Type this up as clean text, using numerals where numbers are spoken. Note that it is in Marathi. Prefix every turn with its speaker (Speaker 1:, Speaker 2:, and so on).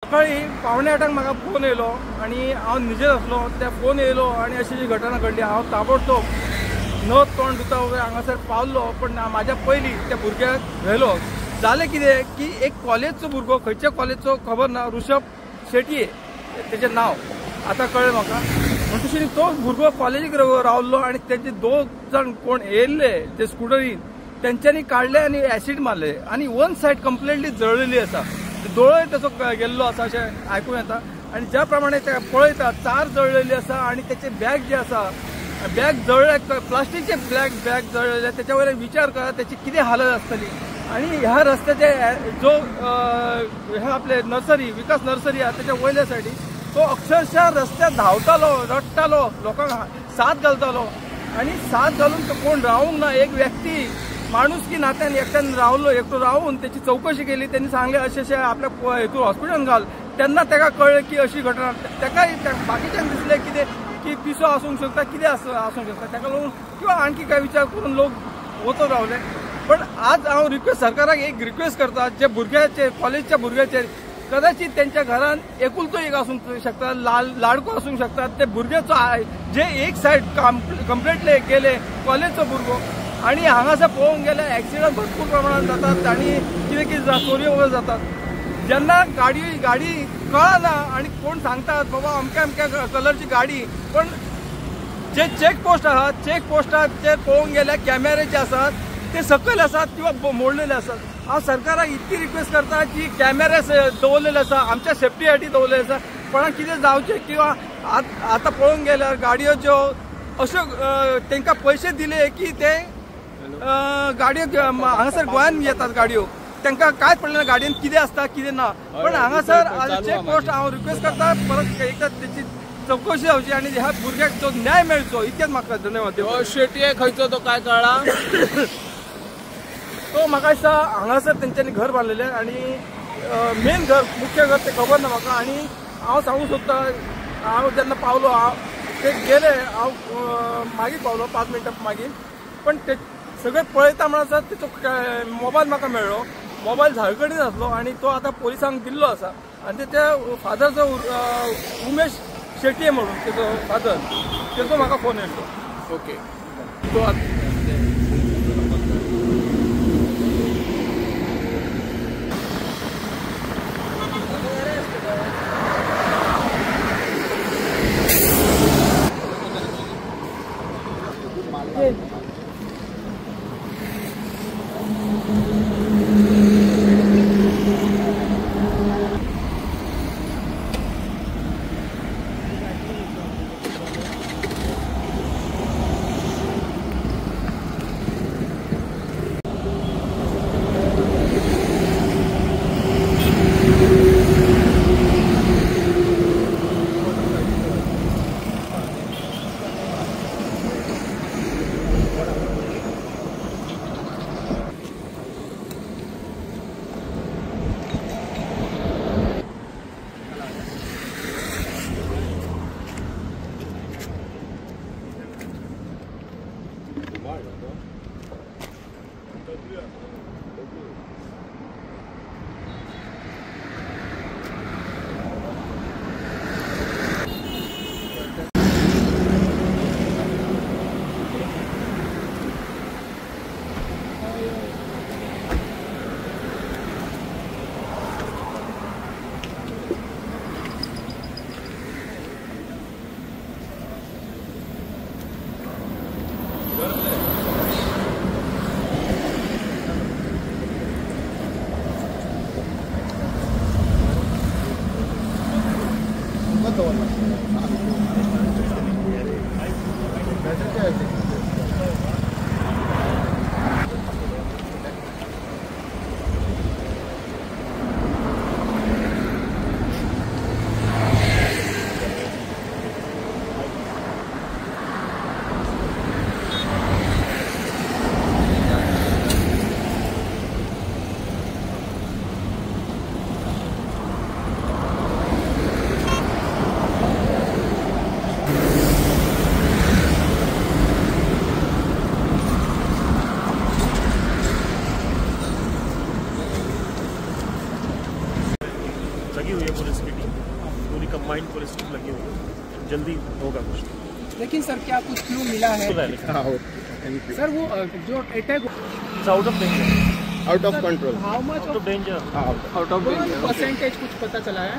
Speaker 1: सकाळी 7:45 म्हाका फोन येयलो आणि हांव न्हिदेर आसलो. त्या फोन येयलो आणि अशी जी घटना घडली. हांव ताबडतोब न तोंड धुता हांगासर पावलो. पण म्हाज्या पयलीं त्या भुरग्याक व्हेलो. जालें कितें की एक कॉलेजचो भुरगो, खंयच्या कॉलेजचो खबर ना, ऋषभ शेटये तेजें नांव आतां कळ्ळें म्हाका. म्हणटकीर तो भुरगो कॉलेजीक रावल्लो आणि तेजे 2 जण कोण येयल्ले ते स्कुटरीन, तेंच्यांनी काडले आणि ॲसीड मारले आणि वन सायड कंप्लिटली जळलेली आसा. दोळोय ताचो गेल्लो आसा अशें आयकूं येता. आणि ज्या प्रमाणे ते पळयता 4 जळलेली आसा आणि तेचे बॅग जे आसा, बॅग जळ्ळे, प्लास्टीकचे बॅग जळलेले. त्याच्या वयल्यान विचार करा त्याची कितें हालत आसतली. आणि ह्या रस्त्याचे जो ह्या आपले नर्सरी, विकास नर्सरी आहा त्याच्या वयल्या सायडीक तो अक्षरशः रस्त्यार धांवतालो, रडटालो, लोकांक साथ घालतालो. आणि साथ घालून तो कोण रावूंक ना. एक व्यक्ती माणुसकी नात्यान एकट्यान रावलो, एकटो रावून त्याची चौकशी केली. त्यांनी सांगले अशें आपल्या हेतून हॉस्पिटलान घाल. तेन्ना ताका कळ्ळें की अशी घटना. ताकाय बाकीच्यांक दिसलें कितें की पिसो आसूंक शकता, कितें आसूंक शकता. ताका लागून किंवा आणखी काय विचार करून लोक वचत रावले. पण आज हांव सरकाराक एक रिक्वेस्ट करता, जे भुरग्याचे कॉलेजच्या भुरग्याचेर कदाचित त्यांच्या घरात एकुलतो एक आसूंक शकता, लाडको आसूंक शकता. ते भुरग्याचो जे एक सायड कंप्लिटली गेले कॉलेजचो भुरगो. आणि हांगासर पळोवंक गेल्यार ॲक्सिडंट भरपूर प्रमाणात जातात आणि कितें चोरी वगैरे जातात. जेन्ना गाडी कळना आणि कोण सांगतात बाबा अमक्या कलरची गाडी, पण जे चेकपोस्ट आहात, चेकपोस्टाचेर पळोवंक गेल्यार कॅमेरे जे आसात ते सकयल आसात किंवा मोडलेले आसात. हांव सरकाराक इतकी रिक्वेस्ट करता की कॅमेरे दवरलेले आसा, आमच्या सेफ्टी खातीर दवरलेले आसा. कोणाक कितें जावचें किंवा आतां पळोवंक गेल्यार गाडयो ज्यो अश्यो तांकां पयशे दिले की ते गाडयो हांगासर गोंयान येतात गाडयो, तांकां कांयच पडलें ना गाडयेन कितें आसता कितें ना. पण हांगासर चेकपोस्ट हांव रिक्वेस्ट करता परत एकदा त्याची चौकशी जावची आणि ह्या भुरग्याक जो न्याय मेळचो इतकेच म्हाका धन्यवाद.
Speaker 2: शेटये खंयचो तो काय कळ्ळा?
Speaker 1: तो म्हाका दिसता हांगासर तेंच्यांनी घर बांदलेलें आणि मेन घर, मुख्य घर ते खबर ना म्हाका. आणि हांव सांगूंक सोदता, हांव जेन्ना पावलो, हांव ते गेले, हांव मागीर पावलो 5 मिनटां मागीर. पण ते सगळे पळयता म्हणून तेचो मोबायल म्हाका मेळ्ळो. मोबायल झाडकडीन आसलो आणि तो आतां पोलिसांक दिल्लो आसा. आणि त्याच्या फादरचो उमेश शेटये म्हणून तेजो फादर, तेजो म्हाका फोन येयलो.
Speaker 2: ओके. तो
Speaker 3: पुलिस की टीम, पूरी कंबाइंड पुलिस टीम लगी हुई है, जल्दी होगा कुछ।
Speaker 4: लेकिन सर क्या कुछ क्लू मिला है? सर वो जो attack
Speaker 3: out of danger,
Speaker 5: out of control,
Speaker 4: how much
Speaker 3: out of danger,
Speaker 5: out of
Speaker 4: percentage कुछ पता चला है?